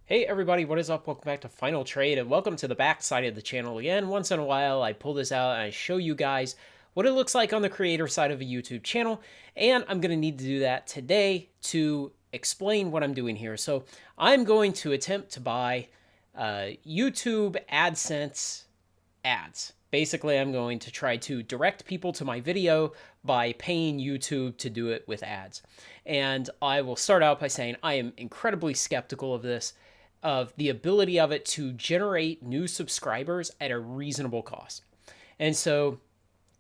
Hey everybody, what is up? Welcome back to Final Trade and welcome to the back side of the channel again. Once in a while I pull this out and I show you guys what it looks like on the creator side of a YouTube channel, and I'm going to need to do that today to explain what I'm doing here. So I'm going to attempt to buy YouTube AdSense ads. Basically, I'm going to try to direct people to my video by paying YouTube to do it with ads. And I will start out by saying I am incredibly skeptical of this, of the ability of it to generate new subscribers at a reasonable cost. And so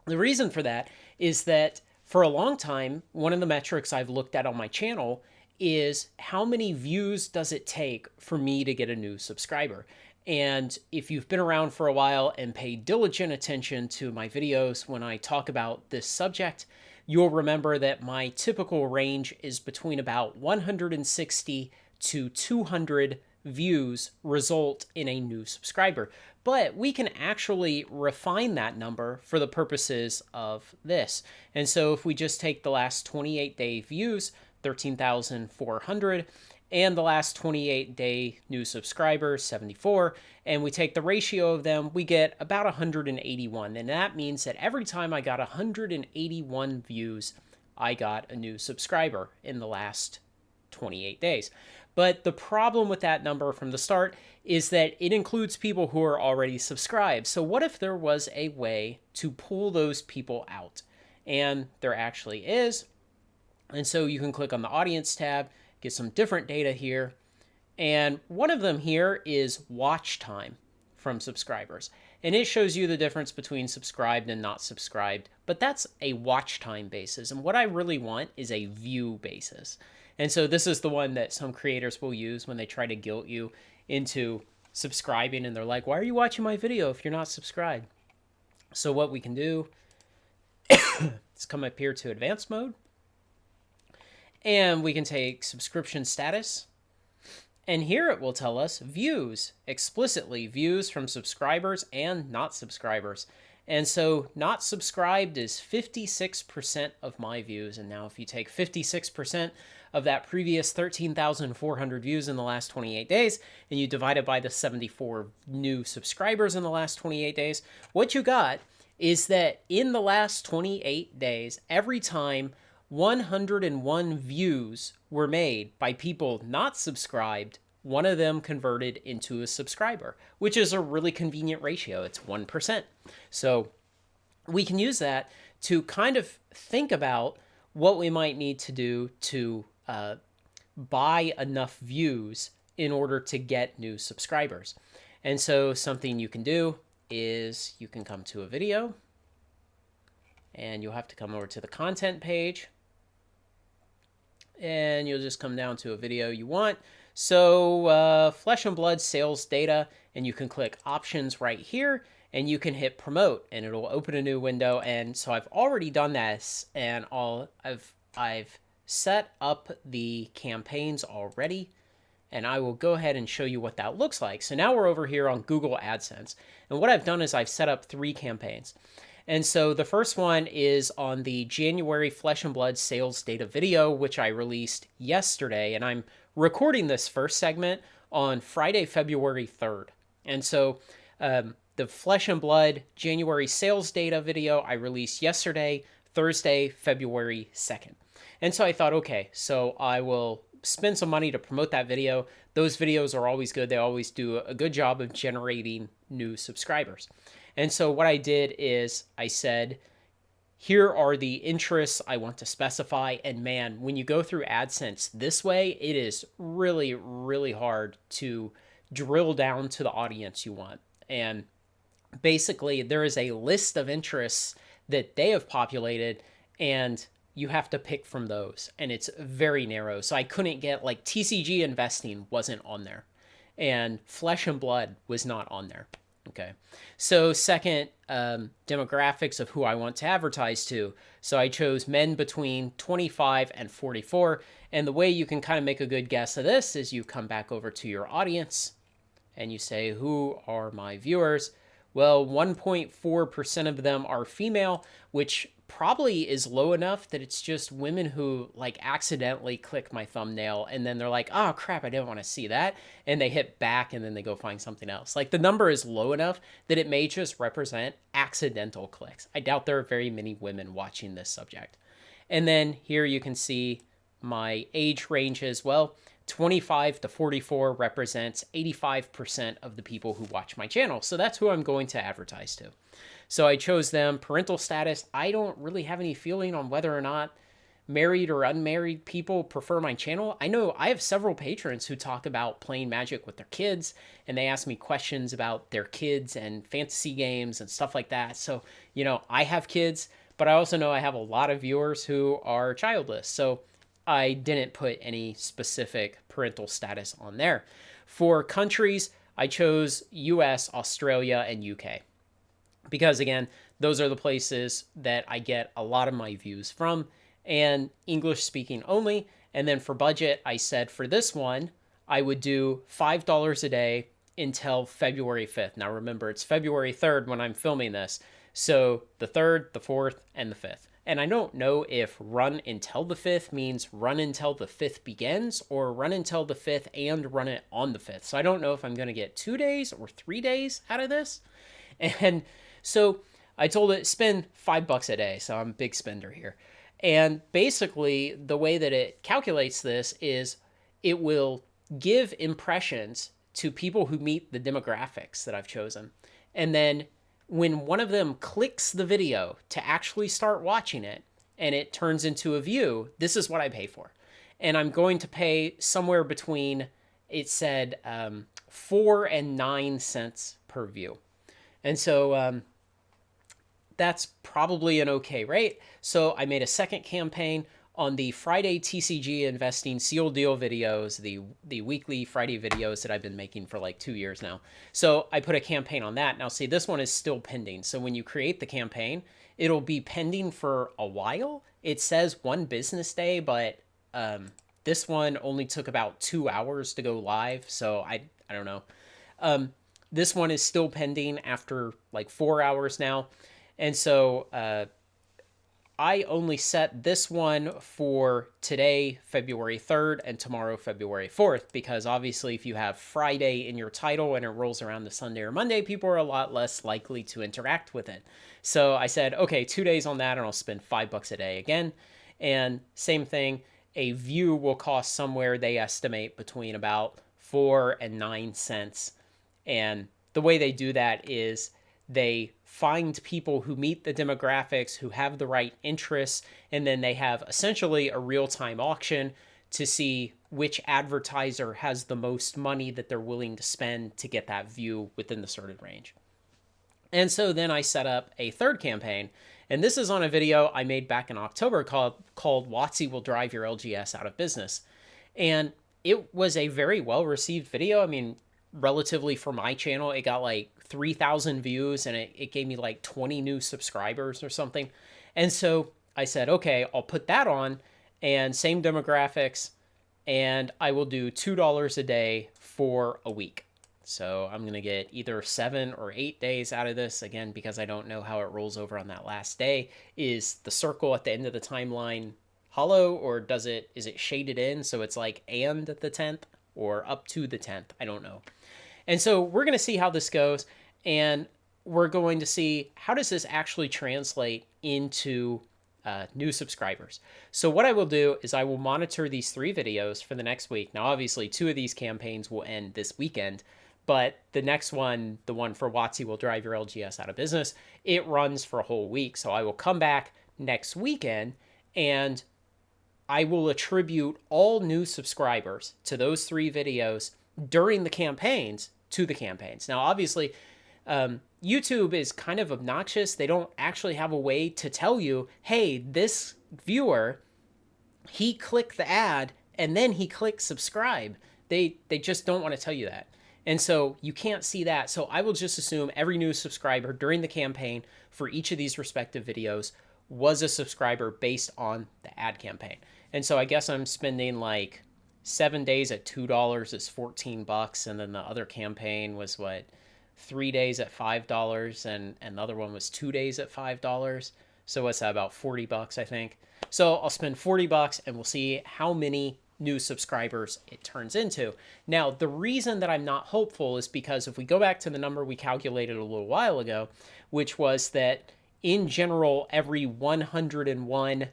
the reason for that is that for a long time, one of the metrics I've looked at on my channel is how many views does it take for me to get a new subscriber. And if you've been around for a while and paid diligent attention to my videos when I talk about this subject, you'll remember that my typical range is between about 160 to 200 views result in a new subscriber. But we can actually refine that number for the purposes of this. And so if we just take the last 28-day views, 13,400, and the last 28-day new subscribers, 74, and we take the ratio of them, we get about 181. And that means that every time I got 181 views, I got a new subscriber in the last 28 days. But the problem with that number from the start is that it includes people who are already subscribed. So what if there was a way to pull those people out? And there actually is. And so you can click on the audience tab, get some different data here. And one of them here is watch time from subscribers. And it shows you the difference between subscribed and not subscribed, but that's a watch time basis. And what I really want is a view basis. And so this is the one that some creators will use when they try to guilt you into subscribing. And they're like, why are you watching my video if you're not subscribed? So what we can do is come up here to advanced mode. And we can take subscription status. And here it will tell us views, explicitly views from subscribers and not subscribers. And so not subscribed is 56% of my views. And now if you take 56% of that previous 13,400 views in the last 28 days, and you divide it by the 74 new subscribers in the last 28 days, what you got is that in the last 28 days, every time 101 views were made by people not subscribed, one of them converted into a subscriber, which is a really convenient ratio. It's 1%. So we can use that to kind of think about what we might need to do to buy enough views in order to get new subscribers. And so something you can do is you can come to a video and you'll have to come over to the content page and you'll just come down to a video you want. So Flesh and Blood sales data, and you can click options right here and you can hit promote and it'll open a new window. And so I've already done this and I've set up the campaigns already, and I will go ahead and show you what that looks like. So now we're over here on Google AdSense, and what I've done is I've set up 3 campaigns. And so the first one is on the January Flesh and Blood sales data video, which I released yesterday, and I'm recording this first segment on Friday, February 3rd. And so the Flesh and Blood January sales data video I released yesterday, Thursday, February 2nd. And so I thought, okay, so I will spend some money to promote that video. Those videos are always good. They always do a good job of generating new subscribers. And so what I did is I said, here are the interests I want to specify. And man, when you go through AdSense this way, it is really, really hard to drill down to the audience you want. And basically, there is a list of interests that they have populated, and you have to pick from those, and it's very narrow. So I couldn't get, like, TCG investing wasn't on there, and Flesh and Blood was not on there. Okay. So second, demographics of who I want to advertise to. So I chose men between 25 and 44. And the way you can kind of make a good guess of this is you come back over to your audience and you say, who are my viewers? Well, 1.4% of them are female, which probably is low enough that it's just women who like accidentally click my thumbnail and then they're like, oh crap, I didn't want to see that. And they hit back and then they go find something else. Like the number is low enough that it may just represent accidental clicks. I doubt there are very many women watching this subject. And then here you can see my age range as well. 25 to 44 represents 85% of the people who watch my channel. So that's who I'm going to advertise to. So I chose them. Parental status, I don't really have any feeling on whether or not married or unmarried people prefer my channel. I know I have several patrons who talk about playing Magic with their kids, and they ask me questions about their kids and fantasy games and stuff like that. So, you know, I have kids, but I also know I have a lot of viewers who are childless. So I didn't put any specific parental status on there. For countries, I chose US, Australia, and UK. Because again, those are the places that I get a lot of my views from, and English speaking only. And then for budget, I said for this one, I would do $5 a day until February 5th. Now remember, it's February 3rd when I'm filming this. So the 3rd, the 4th, and the 5th. And I don't know if run until the 5th means run until the 5th begins or run until the 5th and run it on the 5th. So I don't know if I'm going to get 2 days or 3 days out of this. And so I told it spend $5 a day. So I'm a big spender here. And basically the way that it calculates this is it will give impressions to people who meet the demographics that I've chosen. And then when one of them clicks the video to actually start watching it and it turns into a view, this is what I pay for. And I'm going to pay somewhere between, it said 4 and 9 cents per view. And so that's probably an okay rate. So I made a second campaign on the Friday TCG investing seal deal videos, the weekly Friday videos that I've been making for like 2 years now. So I put a campaign on that. Now see, this one is still pending. So when you create the campaign, it'll be pending for a while. It says 1 business day, but this one only took about 2 hours to go live. So I don't know. This one is still pending after like 4 hours now. And so I only set this one for today, February 3rd, and tomorrow, February 4th, because obviously if you have Friday in your title and it rolls around to Sunday or Monday, people are a lot less likely to interact with it. So I said, okay, 2 days on that, and I'll spend $5 a day again. And same thing, a view will cost somewhere, they estimate, between about 4 and 9 cents. And the way they do that is they find people who meet the demographics, who have the right interests, and then they have essentially a real-time auction to see which advertiser has the most money that they're willing to spend to get that view within the certain range. And so then I set up a third campaign, and this is on a video I made back in October called WotC Will Drive Your LGS Out of Business. And it was a very well-received video. I mean, relatively for my channel, it got like 3,000 views and it gave me like 20 new subscribers or something. And so I said, okay, I'll put that on and same demographics, and I will do $2 a day for a week. So I'm going to get either 7 or 8 days out of this, again, because I don't know how it rolls over on that last day. Is the circle at the end of the timeline hollow, or is it shaded in so it's like and the 10th or up to the 10th? I don't know. And so we're going to see how this goes, and we're going to see how does this actually translate into new subscribers. So what I will do is I will monitor these 3 videos for the next week. Now, obviously, 2 of these campaigns will end this weekend, but the next one, the one for WotC Will Drive Your LGS Out of Business, it runs for a whole week. So I will come back next weekend, and I will attribute all new subscribers to those 3 videos during the campaigns to the campaigns. Now, obviously, YouTube is kind of obnoxious. They don't actually have a way to tell you, hey, this viewer, he clicked the ad and then he clicked subscribe. They just don't want to tell you that. And so you can't see that. So I will just assume every new subscriber during the campaign for each of these respective videos was a subscriber based on the ad campaign. And so I guess I'm spending like 7 days at $2 is $14, and then the other campaign was what, 3 days at $5, and another one was 2 days at $5. So what's that, about 40 bucks, I think. So I'll spend 40 bucks and we'll see how many new subscribers it turns into. Now, the reason that I'm not hopeful is because if we go back to the number we calculated a little while ago, which was that in general, every 101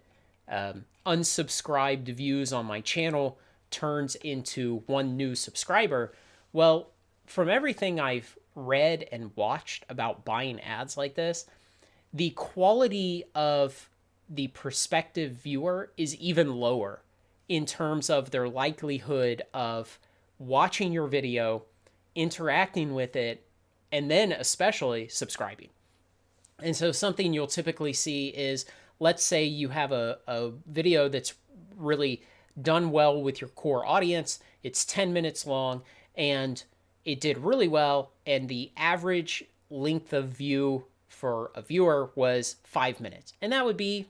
unsubscribed views on my channel turns into one new subscriber. Well, from everything I've read and watched about buying ads like this, the quality of the prospective viewer is even lower in terms of their likelihood of watching your video, interacting with it, and then especially subscribing. And so something you'll typically see is, let's say you have a video that's really done well with your core audience. It's 10 minutes long and it did really well. And the average length of view for a viewer was 5 minutes. And that would be,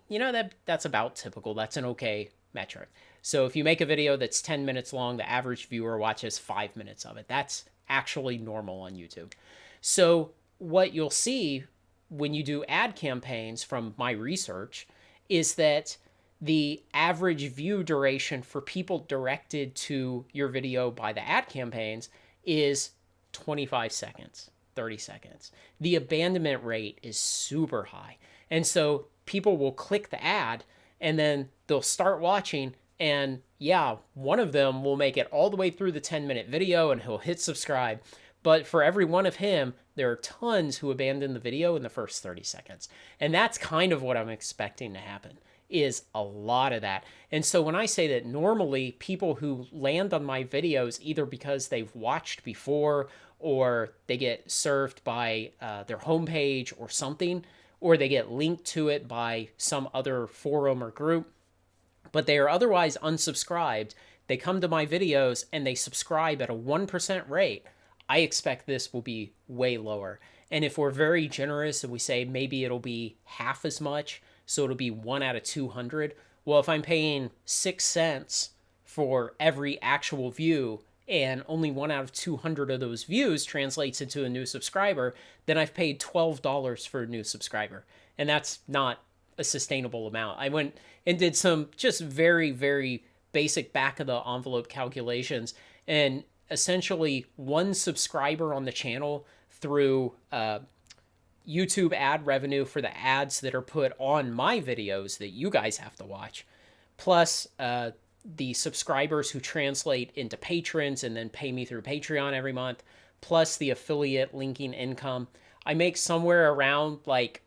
that's about typical. That's an okay metric. So if you make a video that's 10 minutes long, the average viewer watches 5 minutes of it. That's actually normal on YouTube. So what you'll see when you do ad campaigns from my research is that the average view duration for people directed to your video by the ad campaigns is 25 seconds, 30 seconds. The abandonment rate is super high. And so people will click the ad and then they'll start watching, and yeah, one of them will make it all the way through the 10-minute video and he'll hit subscribe. But for every one of him, there are tons who abandon the video in the first 30 seconds. And that's kind of what I'm expecting to happen, is a lot of that. And so when I say that normally people who land on my videos, either because they've watched before or they get served by their homepage or something, or they get linked to it by some other forum or group, but they are otherwise unsubscribed, they come to my videos and they subscribe at a 1% rate, I expect this will be way lower. And if we're very generous and we say maybe it'll be half as much, so it'll be 1 out of 200, well, if I'm paying 6 cents for every actual view and only 1 out of 200 of those views translates into a new subscriber, then I've paid $12 for a new subscriber. And that's not a sustainable amount. I went and did some just very, very basic back of the envelope calculations, and essentially one subscriber on the channel through YouTube ad revenue for the ads that are put on my videos that you guys have to watch, plus the subscribers who translate into patrons and then pay me through Patreon every month, plus the affiliate linking income. I make somewhere around like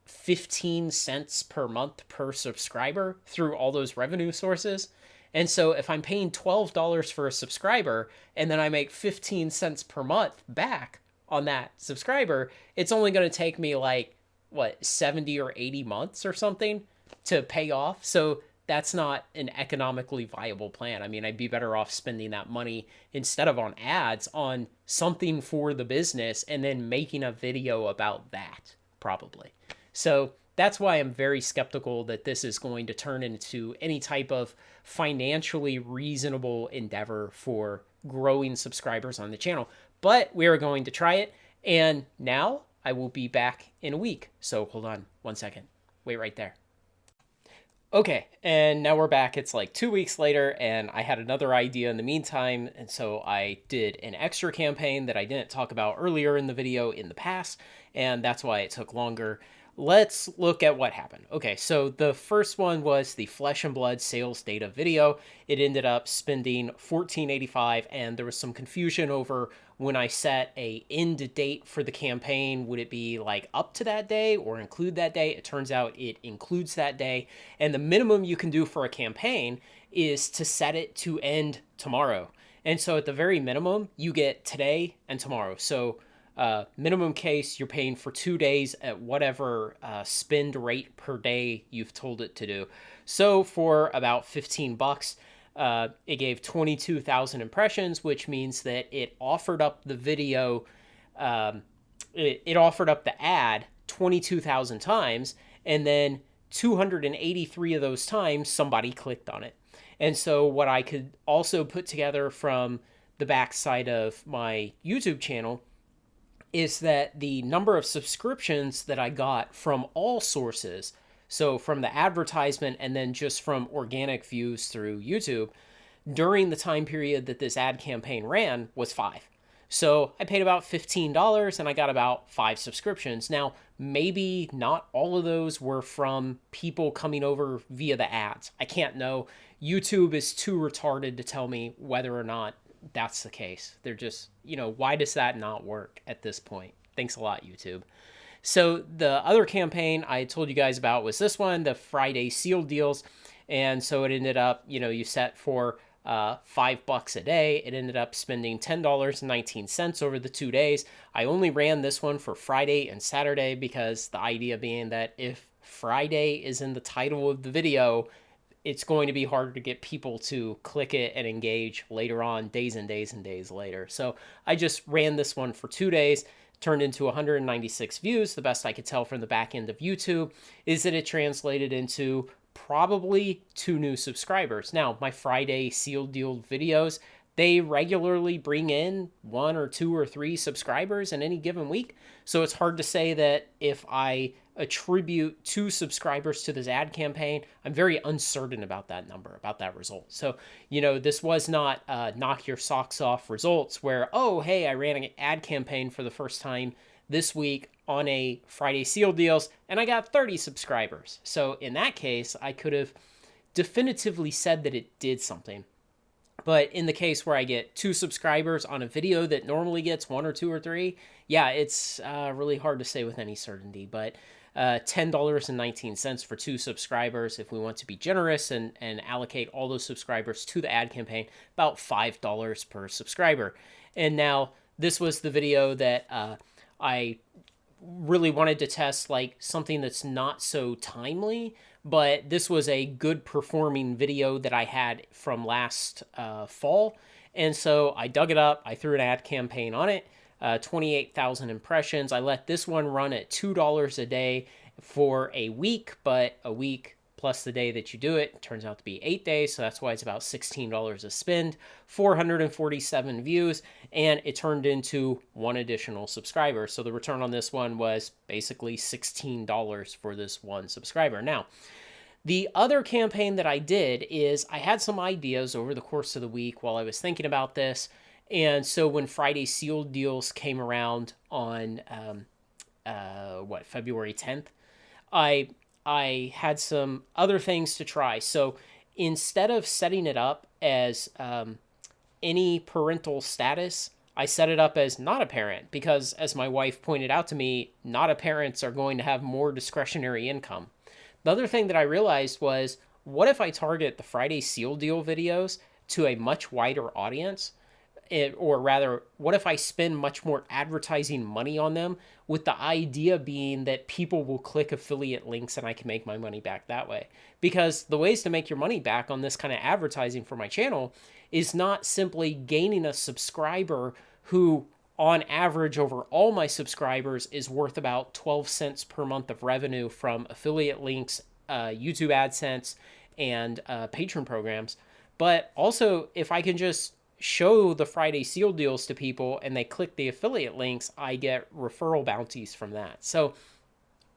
15 cents per month per subscriber through all those revenue sources. And so if I'm paying $12 for a subscriber and then I make 15 cents per month back on that subscriber, it's only going to take me like, 70 or 80 months or something to pay off. So that's not an economically viable plan. I mean, I'd be better off spending that money instead of on ads on something for the business and then making a video about that, probably. So that's why I'm very skeptical that this is going to turn into any type of financially reasonable endeavor for growing subscribers on the channel. But we are going to try it. And now I will be back in a week. So hold on 1 second. Wait right there. Okay, and now we're back. It's like 2 weeks later, and I had another idea in the meantime, and so I did an extra campaign that I didn't talk about earlier in the video in the past, and that's why it took longer. Let's look at what happened. Okay, so the first one was the Flesh and Blood sales data video. It ended up spending $14.85, and there was some confusion over when I set a end date for the campaign. Would it be like up to that day or include that day? It turns out it includes that day, and the minimum you can do for a campaign is to set it to end tomorrow. And so at the very minimum, you get today and tomorrow. So minimum case, you're paying for 2 days at whatever spend rate per day you've told it to do. So for about 15 bucks, it gave 22,000 impressions, which means that it offered up the video, it offered up the ad 22,000 times, and then 283 of those times somebody clicked on it. And so what I could also put together from the backside of my YouTube channel is that the number of subscriptions that I got from all sources, so from the advertisement and then just from organic views through YouTube, during the time period that this ad campaign ran was 5. So I paid about $15 and I got about 5 subscriptions. Now, maybe not all of those were from people coming over via the ads. I can't know. YouTube is too retarded to tell me whether or not that's the case. They're just, why does that not work at this point? Thanks a lot, YouTube. So the other campaign I told you guys about was this one, the Friday sealed deals. And so it ended up, you set for $5 a day. It ended up spending $10.19 over the 2 days. I only ran this one for Friday and Saturday because the idea being that if Friday is in the title of the video, it's going to be harder to get people to click it and engage later on, days and days and days later. So I just ran this one for 2 days, turned into 196 views. The best I could tell from the back end of YouTube is that it translated into probably 2 new subscribers. Now, my Friday sealed deal videos, they regularly bring in 1 or 2 or 3 subscribers in any given week. So it's hard to say that if I attribute 2 subscribers to this ad campaign, I'm very uncertain about that number, about that result. So, this was not knock your socks off results where, oh, hey, I ran an ad campaign for the first time this week on a Friday sealed deals and I got 30 subscribers. So in that case, I could have definitively said that it did something. But in the case where I get 2 subscribers on a video that normally gets 1 or 2 or 3, yeah, it's really hard to say with any certainty. But $10.19 for 2 subscribers, if we want to be generous and allocate all those subscribers to the ad campaign, about $5 per subscriber. And now this was the video that I really wanted to test, like something that's not so timely, but this was a good performing video that I had from last fall. And so I dug it up, I threw an ad campaign on it, 28,000 impressions. I let this one run at $2 a day for a week, but a week plus the day that you do it turns out to be 8 days. So that's why it's about $16 a spend, 447 views, and it turned into 1 additional subscriber. So the return on this one was basically $16 for this 1 subscriber. Now, the other campaign that I did is I had some ideas over the course of the week while I was thinking about this. And so when Friday sealed deals came around on, February 10th, I had some other things to try. So instead of setting it up as any parental status, I set it up as not a parent because, as my wife pointed out to me, not a parents are going to have more discretionary income. The other thing that I realized was, what if I target the Friday Seal Deal videos to a much wider audience? Or rather, what if I spend much more advertising money on them with the idea being that people will click affiliate links and I can make my money back that way? Because the ways to make your money back on this kind of advertising for my channel is not simply gaining a subscriber who on average over all my subscribers is worth about 12 cents per month of revenue from affiliate links, YouTube AdSense, and patron programs. But also, if I can just show the Friday seal deals to people and they click the affiliate links, I get referral bounties from that. So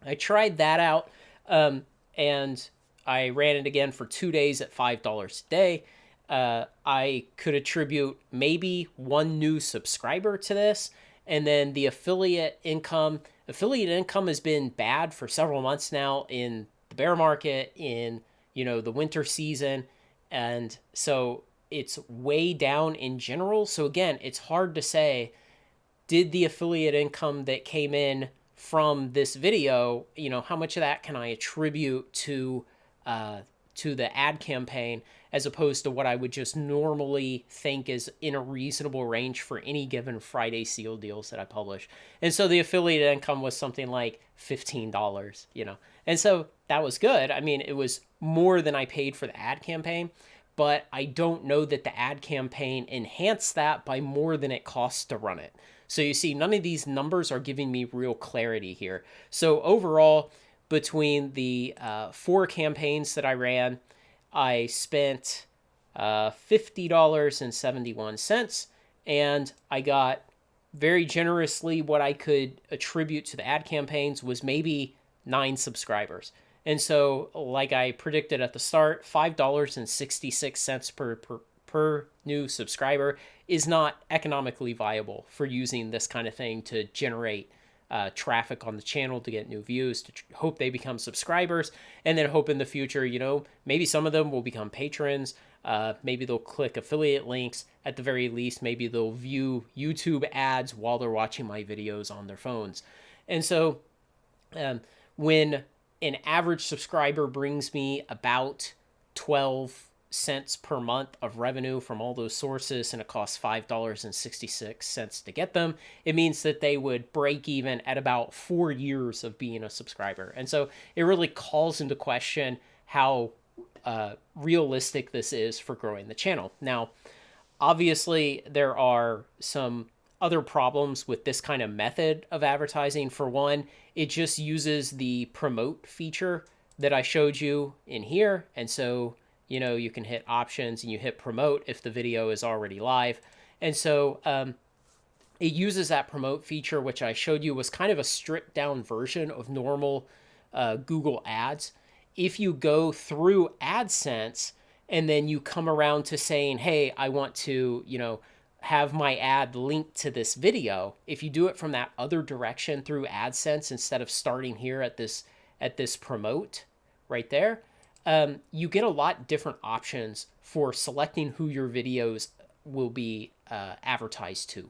I tried that out, and I ran it again for 2 days at $5 a day. I could attribute maybe 1 new subscriber to this, and then the affiliate income has been bad for several months now in the bear market, in the winter season, and so it's way down in general. So again, it's hard to say, did the affiliate income that came in from this video, how much of that can I attribute to the ad campaign, as opposed to what I would just normally think is in a reasonable range for any given Friday seal deals that I publish. And so the affiliate income was something like $15, and so that was good. I mean, it was more than I paid for the ad campaign, but I don't know that the ad campaign enhanced that by more than it costs to run it. So you see, none of these numbers are giving me real clarity here. So overall, between the 4 campaigns that I ran, I spent $50.71, and I got very generously, what I could attribute to the ad campaigns was maybe 9 subscribers. And so, like I predicted at the start, $5.66 per new subscriber is not economically viable for using this kind of thing to generate traffic on the channel, to get new views, to hope they become subscribers, and then hope in the future, maybe some of them will become patrons. Maybe they'll click affiliate links. At the very least, maybe they'll view YouTube ads while they're watching my videos on their phones. And so when an average subscriber brings me about 12 cents per month of revenue from all those sources, and it costs $5.66 to get them, it means that they would break even at about 4 years of being a subscriber. And so it really calls into question how realistic this is for growing the channel. Now, obviously, there are some other problems with this kind of method of advertising. For one, it just uses the promote feature that I showed you in here. And so, you can hit options and you hit promote if the video is already live. And so it uses that promote feature, which I showed you was kind of a stripped down version of normal Google ads. If you go through AdSense and then you come around to saying, hey, I want to, have my ad linked to this video, if you do it from that other direction through AdSense instead of starting here at this promote right there, you get a lot different options for selecting who your videos will be advertised to.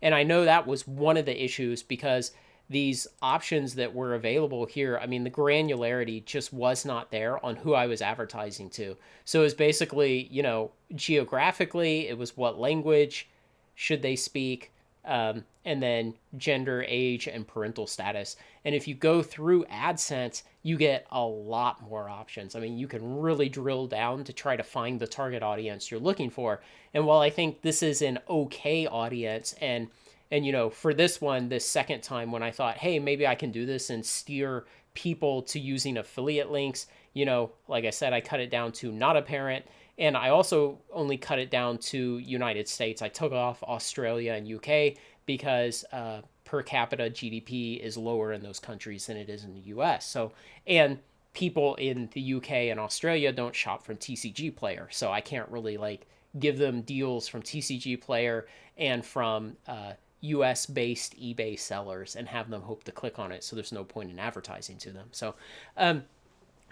And I know that was one of the issues, because these options that were available here, I mean, the granularity just was not there on who I was advertising to. So it was basically, geographically, it was what language should they speak, and then gender, age, and parental status. And if you go through AdSense, you get a lot more options. I mean, you can really drill down to try to find the target audience you're looking for. And while I think this is an okay audience, and for this one, this second time when I thought, hey, maybe I can do this and steer people to using affiliate links, like I said, I cut it down to not a parent. And I also only cut it down to United States. I took off Australia and UK because per capita GDP is lower in those countries than it is in the US. So, and people in the UK and Australia don't shop from TCG Player. So I can't really give them deals from TCG Player and from US-based eBay sellers and have them hope to click on it. So there's no point in advertising to them. So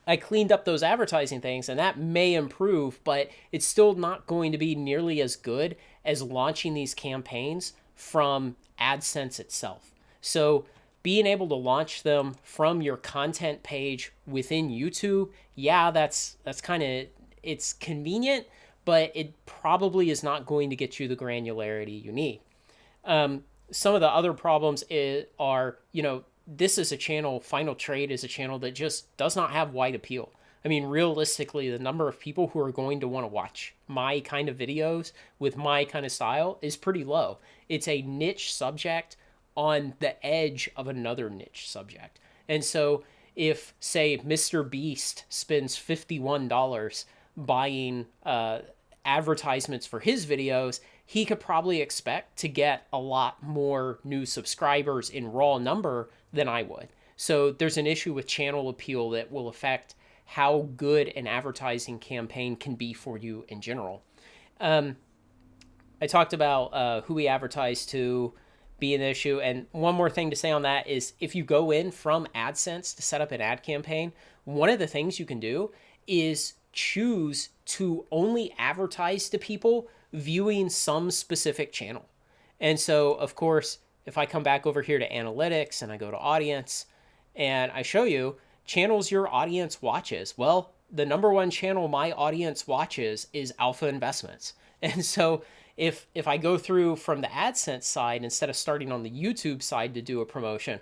I cleaned up those advertising things, and that may improve, but it's still not going to be nearly as good as launching these campaigns from AdSense itself. So being able to launch them from your content page within YouTube, yeah, that's kind of, it's convenient, but it probably is not going to get you the granularity you need. Some of the other problems are, this is a channel, Final Trade is a channel that just does not have wide appeal. I mean, realistically, the number of people who are going to want to watch my kind of videos with my kind of style is pretty low. It's a niche subject on the edge of another niche subject. And so if, say, Mr. Beast spends $51 buying advertisements for his videos, he could probably expect to get a lot more new subscribers in raw number than I would. So there's an issue with channel appeal that will affect how good an advertising campaign can be for you in general. I talked about who we advertise to be an issue. And one more thing to say on that is if you go in from AdSense to set up an ad campaign, one of the things you can do is choose to only advertise to people viewing some specific channel. And so, of course, if I come back over here to analytics and I go to audience and I show you channels your audience watches, well, the number one channel my audience watches is Alpha Investments. And so if I go through from the AdSense side, instead of starting on the YouTube side to do a promotion,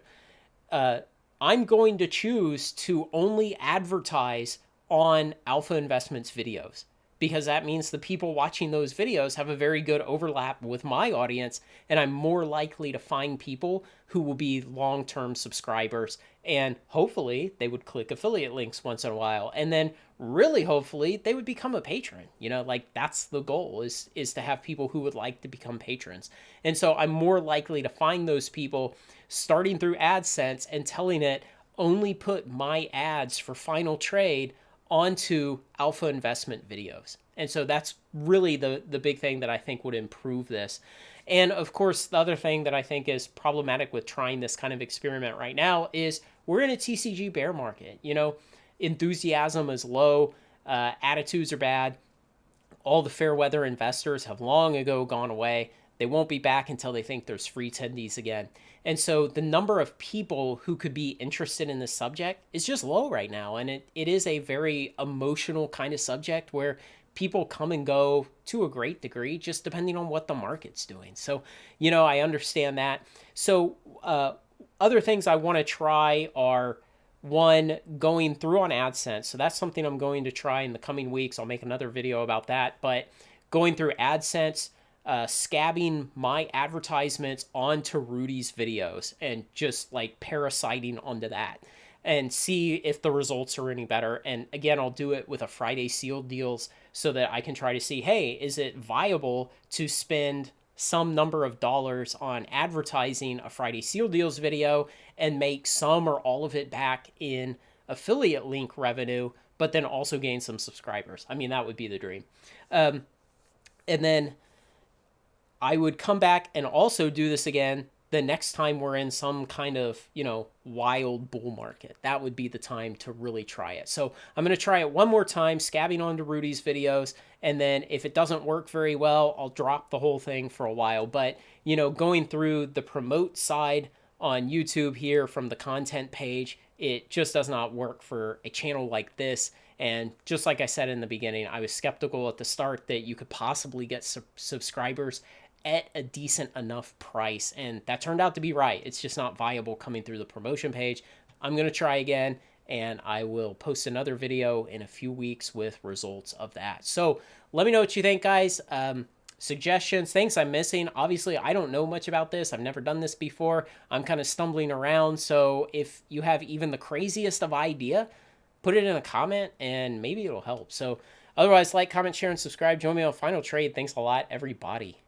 I'm going to choose to only advertise on Alpha Investments videos. because that means the people watching those videos have a very good overlap with my audience, and I'm more likely to find people who will be long-term subscribers, and hopefully they would click affiliate links once in a while, and then really hopefully they would become a patron. You know, like that's the goal, is to have people who would like to become patrons. And so I'm more likely to find those people starting through AdSense and telling it only put my ads for final trade onto alpha investment videos. And so that's really the big thing that I think would improve this. And of course, the other thing that I think is problematic with trying this kind of experiment right now is we're in a TCG bear market. You know, enthusiasm is low, attitudes are bad. All the fair weather investors have long ago gone away. They won't be back until they think there's free tendies again. And so the number of people who could be interested in this subject is just low right now. And it is a very emotional kind of subject where people come and go to a great degree, just depending on what the market's doing. So, you know, I understand that. So other things I want to try are, one, going through on AdSense. So that's something I'm going to try in the coming weeks. I'll make another video about that. But going through AdSense, scabbing my advertisements onto Rudy's videos and just like parasiting onto that and see if the results are any better. And again, I'll do it with a Friday sealed deals so that I can try to see, hey, is it viable to spend some number of dollars on advertising a Friday sealed deals video and make some or all of it back in affiliate link revenue, but then also gain some subscribers. I mean, that would be the dream. And then I would come back and also do this again the next time we're in some kind of, you know, wild bull market. That would be the time to really try it. So I'm going to try it one more time, scabbing onto Rudy's videos. And then if it doesn't work very well, I'll drop the whole thing for a while. But, you know, going through the promote side on YouTube here from the content page, it just does not work for a channel like this. And just like I said in the beginning, I was skeptical at the start that you could possibly get subscribers at a decent enough price, and that turned out to be right. It's just not viable coming through the promotion page. I'm going to try again, and I will post another video in a few weeks with results of that. So let me know what you think, guys. Suggestions, things I'm missing. Obviously, I don't know much about this. I've never done this before. I'm kind of stumbling around. So if you have even the craziest of idea, put it in a comment and maybe it'll help. So otherwise, like, comment, share, and subscribe. Join me on Final Trade. Thanks a lot, everybody.